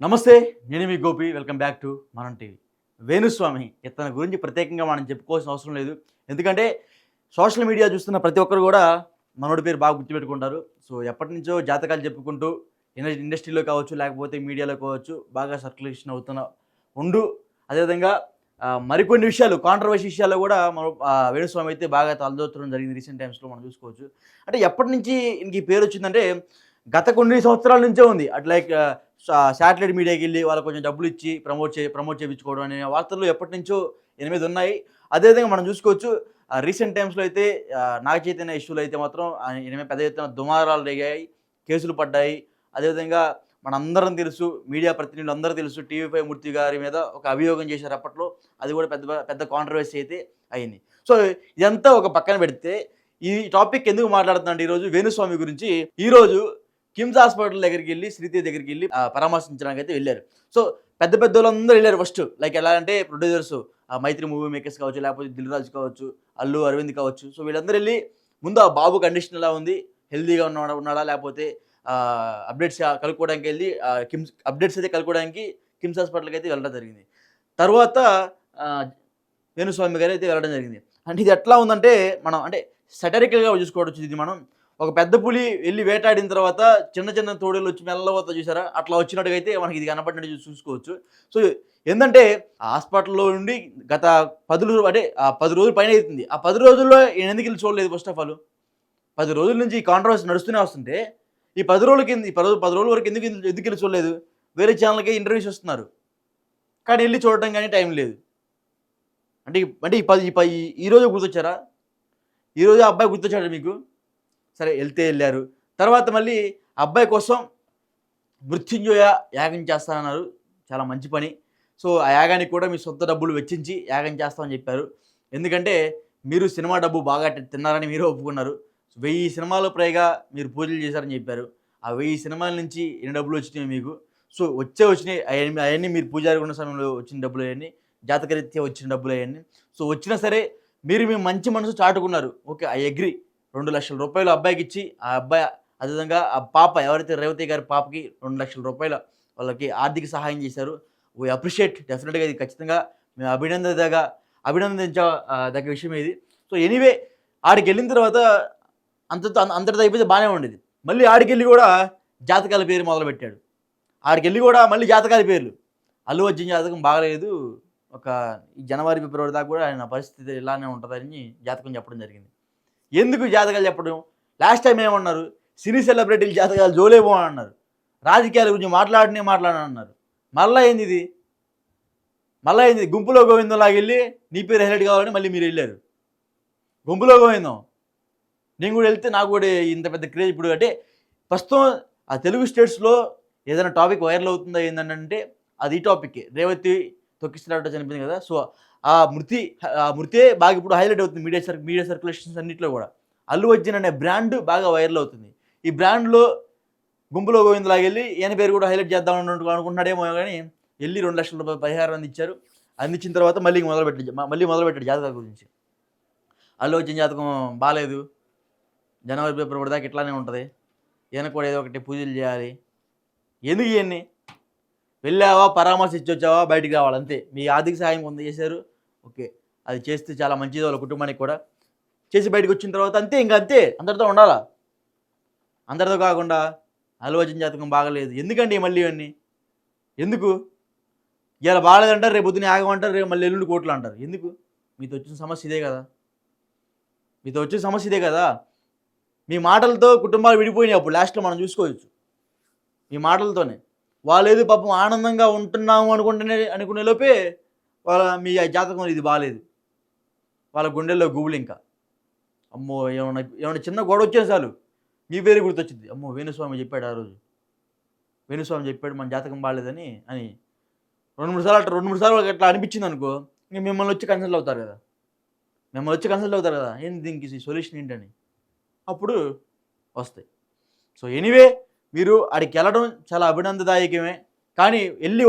నమస్తే. నేను మీ Gopi. Welcome back to మనం టీవీ. వేణుస్వామి ఇతని గురించి ప్రత్యేకంగా మనం చెప్పుకోవాల్సిన అవసరం లేదు. ఎందుకంటే సోషల్ మీడియా చూస్తున్న ప్రతి ఒక్కరు కూడా మనోడి పేరు బాగా గుర్తుపెట్టుకుంటారు. సో ఎప్పటినుంచో జాతకాలు చెప్పుకుంటూ ఇండస్ట్రీలో కావచ్చు, లేకపోతే మీడియాలో కావచ్చు బాగా సర్క్యులేషన్ అవుతున్న ఉండు. అదేవిధంగా మరికొన్ని విషయాలు కాంట్రవర్సీ విషయాల్లో కూడా మనం వేణుస్వామి అయితే బాగా తలదూర్చడం జరిగింది రీసెంట్ టైమ్స్‌లో మనం చూసుకోవచ్చు. అంటే ఎప్పటినుంచి ఈయనకి ఈ పేరొచ్చిందంటే గత కొన్ని సంవత్సరాల నుంచే ఉంది. అట్ లైక్ శాటిలైట్ మీడియాకెళ్ళి వాళ్ళకి కొంచెం డబ్బులిచ్చి ప్రమోట్ చేపించుకోవడం అనే వార్తలు ఎప్పటినుంచో ఈయన మీద ఉన్నాయి. అదేవిధంగా మనం చూసుకోవచ్చు రీసెంట్ టైమ్స్‌లో అయితే నాగ చైతన్య ఇష్యూలో అయితే మాత్రం ఈయన మీద పెద్ద ఎత్తున దుమారాలు రేగాయి, కేసులు పడ్డాయి. అదేవిధంగా మనందరం తెలుసు, మీడియా ప్రతినిధులందరూ తెలుసు, టీవీ5 మూర్తి గారి మీద ఒక అభియోగం చేశారు అప్పట్లో. అది కూడా పెద్ద పెద్ద కాంట్రవర్సీ అయితే అయింది. సో ఇదంతా ఒక పక్కన పెడితే ఈ టాపిక్ ఎందుకు మాట్లాడుతున్నానంటే ఈరోజు వేణుస్వామి గురించి. ఈరోజు కిమ్స్ హాస్పిటల్ దగ్గరికెళ్ళి, శ్రీదేవి దగ్గరికెళ్ళి పరామర్శించడానికైతే వెళ్లారు. సో పెద్ద పెద్దోళ్ళందరూ వెళ్లారు ఫస్ట్. లైక్ ఎలా అంటే ప్రొడ్యూసర్స్ మైత్రి మూవీ మేకర్స్ కావచ్చు, లేకపోతే దిల్ రాజు కావచ్చు, అల్లు అరవింద్ కావచ్చు. సో వీళ్ళందరూ వెళ్లి ముందు ఆ బాబు కండిషన్ ఎలా ఉంది, హెల్తీగా ఉన్నాడా లేకపోతే అప్డేట్స్ కనుక్కోవడానికి వెళ్ళి అప్డేట్స్ అయితే కనుక్కోవడానికి కిమ్స్ హాస్పిటల్‌కి అయితే వెళ్ళడం జరిగింది. తర్వాత వేణుస్వామి గారు అయితే వెళ్ళడం జరిగింది. అంటే ఇది ఎట్లా ఉందంటే మనం అంటే సటరికల్‌గా చూసుకోవచ్చు. ఇది మనం ఒక పెద్ద పులి వెళ్ళి వేటాడిన తర్వాత చిన్న చిన్న తోడేళ్ళు వచ్చి మెల్లగా వస్తాయి చూసారా? అట్లా వచ్చినట్టుగా అయితే మనకి ఇది కనపడినట్టు చూసుకోవచ్చు. సో ఏందంటే హాస్పిటల్‌లో నుండి గత 10 రోజులు పైన అయితుంది. ఆ 10 రోజుల్లో ఈయన ఎందుకు ఎళ్లి చూడలేదు ఫస్ట్ ఆఫ్ ఆల్. 10 రోజుల నుంచి ఈ కాంట్రవర్సీ నడుస్తూనే వస్తుంటే ఈ 10 రోజుల కింద ఈ 10 రోజుల వరకు ఎందుకెళ్లి చూడలేదు? వేరే ఛానెల్‌కి ఇంటర్వ్యూస్ ఇస్తున్నారు. కానీ ఎళ్లి చూడటం గాని టైం లేదు. అంటే అంటే ఈ 10 ఈ 10 ఈరోజే గుర్తొచ్చారా? ఈరోజే ఆ అబ్బాయి గుర్తొచ్చాడా మీకు? సరే ఎళ్లారు. తర్వాత మళ్ళీ అబ్బాయి కోసం మృత్యుంజయ యాగం చేస్తానన్నారు. చాలా మంచి పని. సో ఆ యాగానికి కూడా మీ సొంత డబ్బులు వెచ్చించి యాగం చేస్తామని చెప్పారు. ఎందుకంటే మీరు సినిమా డబ్బు బాగా తిన్నారని మీరే ఒప్పుకున్నారు. 1000 సినిమాలు పైగా మీరు పూజలు చేశారని చెప్పారు. ఆ 1000 సినిమాల నుంచి ఎన్ని డబ్బులు వచ్చినాయి మీకు? సో వచ్చినాయి అయన్నీ మీరు పూజారి ఉన్న సమయంలో వచ్చిన డబ్బులు అయన్నీ, జాతకరీత్యా వచ్చిన డబ్బులు అయన్నీ. సో వచ్చినా సరే మీరు మీ మంచి మనసు చాటుకున్నారు. ఓకే. I agree. రూ. 2,00,000 అబ్బాయికిచ్చి, ఆ అబ్బాయి అదేవిధంగా ఆ పాప ఎవరైతే రేవతి గారి పాపకి రూ. 2,00,000 వాళ్ళకి ఆర్థిక సహాయం చేశారు. వి అప్రిషియేట్ డెఫినిట్‌గా ఇది ఖచ్చితంగా మేము దగ్గ విషయం ఇది. సో ఎనీవే ఆడికెళ్ళిన తర్వాత అంతటితో అయిపోతే బానే ఉండేది. మళ్ళీ ఆడికెళ్ళి కూడా జాతకాల పేరు మొదలుపెట్టాడు. ఆడికెళ్ళి కూడా మళ్ళీ జాతకాల పేర్లు. అల్లు అర్జున్ జాతకం బాగలేదు. ఒక జనవరి, ఫిబ్రవరి దాకా కూడా ఆయన పరిస్థితి ఇలానే ఉంటదని జాతకం చెప్పడం జరిగింది. ఎందుకు జాతకాలు చెప్పడం? లాస్ట్ టైం ఏమన్నారు? సినీ సెలబ్రిటీల జాతకాలు జోలే పోనన్నారు. రాజకీయాల గురించి మాట్లాడనన్నారు. మళ్ళా ఏందిది? గుంపులో గోవిందంలాగెళ్ళి నీ పేరు హైలైట్ కావాలని మళ్ళీ మీరు వెళ్ళారు. గుంపులో గోవిందం. నేను కూడా వెళ్తే నాకు కూడా ఇంత పెద్ద క్రేజ్ ఇప్పుడు అంటే ప్రస్తుతం ఆ తెలుగు స్టేట్స్‌లో ఏదైనా టాపిక్ వైరల్ అవుతుందా ఏంటంటే అది ఈ టాపిక్కే. రేవతి తొక్కిసలాట చనిపోయింది కదా! సో ఆ మృతే బాగా ఇప్పుడు హైలైట్ అవుతుంది మీడియా సర్క్యులేషన్స్ అన్నిట్లో కూడా. అల్లు అర్జున్ అనే బ్రాండ్ బాగా వైరల్ అవుతుంది. ఈ బ్రాండ్‌లో గుంపులో గోవిందలాగెళ్ళి ఈయన పేరు కూడా హైలైట్ చేద్దాం అనుకుంటున్నాడేమో గానీ ఎళ్లి రూ. 2,00,000 పరిహారం అందించారు. అందించిన తర్వాత మళ్ళీ మొదలుపెట్టాడు జాతకాల గురించి. అల్లు అర్జున్ జాతకం బాలేదు. జనవరి, ఫిబ్రవరి దాకా ఇట్లానే ఉంటది. ఈయనకు కూడా ఏదో ఒకటి పూజలు చేయాలి. ఎందుకు ఇయన్నీ? వెళ్ళావా, పరామర్శించొచ్చావా, బయటికి రావాలి అంతే. మీ ఆర్థిక సహాయం కొంత చేశారు. ఓకే. అది చేస్తే చాలా మంచిది వాళ్ళ కుటుంబానికి కూడా. చేసి బయటకొచ్చిన తర్వాత అంతే అంతే. అందరితో ఉండాలా? అందరితో కాకుండా అల్లు అర్జున్ జాతకం బాగాలేదు. ఎందుకండి మళ్ళీ ఇవన్నీ? ఎందుకు? ఇయాల బాలేదంటారు, రేపు పొద్దున్న యాగం అంటారు, రేపు మళ్ళీ ఎల్లుండి కోర్టులో అంటారు. ఎందుకు? మీతో వచ్చిన సమస్య ఇదే కదా! మీ మాటలతో కుటుంబాలు విడిపోయినాయి అప్పుడు లాస్ట్‌లో మనం చూసుకోవచ్చు. మీ మాటలతోనే. వాళ్ళేదో పాపం ఆనందంగా ఉంటున్నాము అనుకునే లోపే మీ జాతకం ఇది బాలేదు. వాళ్ళ గుండెల్లో గుబులింక. అమ్మో! ఏమన్నా చిన్న గొడవొచ్చినా చాలు మీ పేరే గుర్తొచ్చిద్ది. అమ్మో! వేణుస్వామి చెప్పాడు ఆ రోజు. వేణుస్వామి చెప్పాడు మన జాతకం బాలేదని అని 2, 3 సార్లు అట్లా అనిపించిందనుకో, ఇంక మిమ్మల్ని వచ్చి కన్సల్ట్ అవుతారు కదా! ఏంది దీనికి సొల్యూషన్ ఏంటని. అప్పుడు వస్తాయి. సో ఎనీవే మీరు ఆడికెళ్ళడం చాలా అభినందదాయకమే. కానీ వెళ్ళి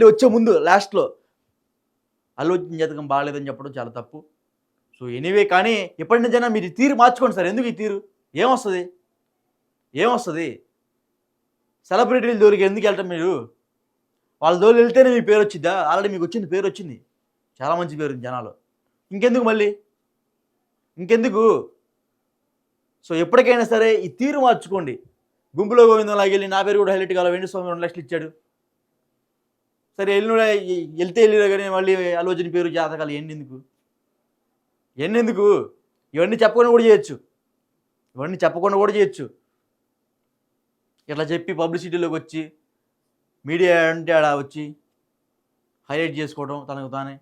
వచ్చే ముందు లాస్ట్‌లో అల్లు అర్జున్ జాతకం బాలేదని చెప్పడం చాలా తప్పు. సో ఎనీవే కానీ ఇప్పటి నుంచైనా మీరు తీరు మార్చుకోండి సార్. ఎందుకు ఈ తీరు? ఏమొస్తది? సెలబ్రిటీల జోలికి ఎందుకు వెళ్ళటం మీరు? వాళ్ళ జోలికి వెళ్తేనే మీ పేరు వచ్చిద్దా? ఆల్రెడీ మీకు వచ్చింది, పేరు వచ్చింది, చాలా మంచి పేరు ఉంది జనాలు. ఇంకెందుకు మళ్ళీ? ఇంకెందుకు? సో ఎప్పటికైనా సరే ఈ తీరు మార్చుకోండి. గుంపులో గోవిందంలాగా వెళ్ళి నా పేరు కూడా హైలైట్ కావాలి, వేణుస్వామి 2 లక్షలు ఇచ్చాడు, సరే వెళ్ళిన వెళ్తే వెళ్ళినా కానీ మళ్ళీ అల్లు అర్జున్ పేరు జాతకాలు ఎన్నెందుకు? ఎన్నెందుకు? ఇవన్నీ చెప్పకుండా కూడా చేయొచ్చు, ఇవన్నీ చెప్పకుండా కూడా చేయొచ్చు. ఇట్లా చెప్పి పబ్లిసిటీలోకి వచ్చి మీడియా అంటే ఆడ వచ్చి హైలైట్ చేసుకోవడం తనకు తానే.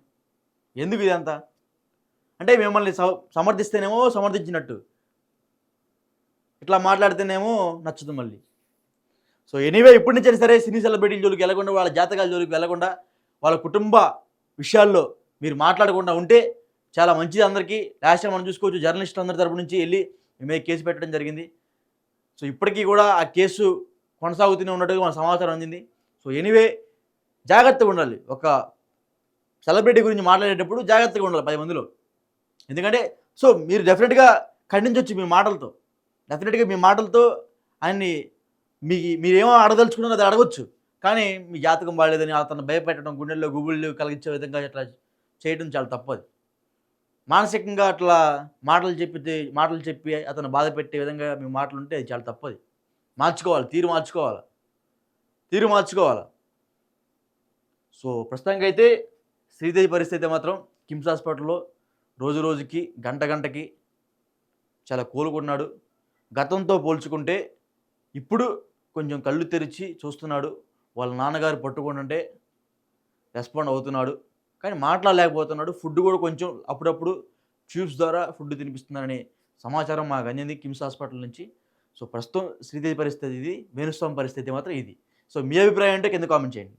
ఎందుకు ఇదంతా? అంటే మిమ్మల్ని సమర్థిస్తేనేమో సమర్థించినట్టు, ఇట్లా మాట్లాడితేనేమో నచ్చదు మళ్ళీ. సో ఎనీవే, ఇప్పటి నుంచైనా సరే సినీ సెలబ్రిటీల జోలికి వెళ్ళకుండా, వాళ్ళ జాతకాల జోలికి వెళ్ళకుండా, వాళ్ళ కుటుంబ విషయాల్లో మీరు మాట్లాడకుండా ఉంటే చాలా మంచిది అందరికీ. లాస్ట్ టైం మనం చూసుకోవచ్చు, జర్నలిస్టులు అందరి తరపు నుంచి వెళ్ళి మీ మీద కేసు పెట్టడం జరిగింది. సో ఇప్పటికీ కూడా ఆ కేసు కొనసాగుతూనే ఉన్నట్టుగా మన సమాచారం అందింది. సో ఎనీవే, జాగ్రత్తగా ఉండాలి. ఒక సెలబ్రిటీ గురించి మాట్లాడేటప్పుడు జాగ్రత్తగా ఉండాలి 10 మందిలో. ఎందుకంటే సో మీరు డెఫినెట్గా ఖండించవచ్చు మీ మాటలతో, డెఫినెట్గా మీ మాటలతో ఆయన్ని మీరేమో అడగదలుచుకున్నారో అది అడగొచ్చు. కానీ మీ జాతకం బాగాలేదని అతను భయపెట్టడం, గుండెల్లో గుబుళ్ళు కలిగించే విధంగా ఇట్లా చేయడం చాలా తప్పది. మానసికంగా అట్లా మాటలు చెప్పి అతను బాధ పెట్టే విధంగా మీ మాటలు ఉంటే అది చాలా తప్పది. మార్చుకోవాలి, తీరు మార్చుకోవాలి. సో ప్రస్తుతానికైతే శ్రీదేవి పరిస్థితి మాత్రం కిమ్స్ హాస్పిటల్లో రోజు రోజుకి గంటకి చాలా కోలుకున్నాడు. గతంతో పోల్చుకుంటే ఇప్పుడు కొంచెం కళ్ళు తెరిచి చూస్తున్నాడు. వాళ్ళ నాన్నగారు పట్టుకుంటుంటే రెస్పాండ్ అవుతున్నాడు, కానీ మాట్లాడలేకపోతున్నాడు. ఫుడ్ కూడా కొంచెం అప్పుడప్పుడు ట్యూబ్స్ ద్వారా ఫుడ్ తినిపిస్తున్నారనే సమాచారం మాకు అందింది కిమ్స్ హాస్పిటల్ నుంచి. సో ప్రస్తుతం శ్రీదేవి పరిస్థితి ఇది, వేణుస్వామి పరిస్థితి మాత్రం ఇది. సో మీ అభిప్రాయం అంటే కింద కామెంట్ చేయండి.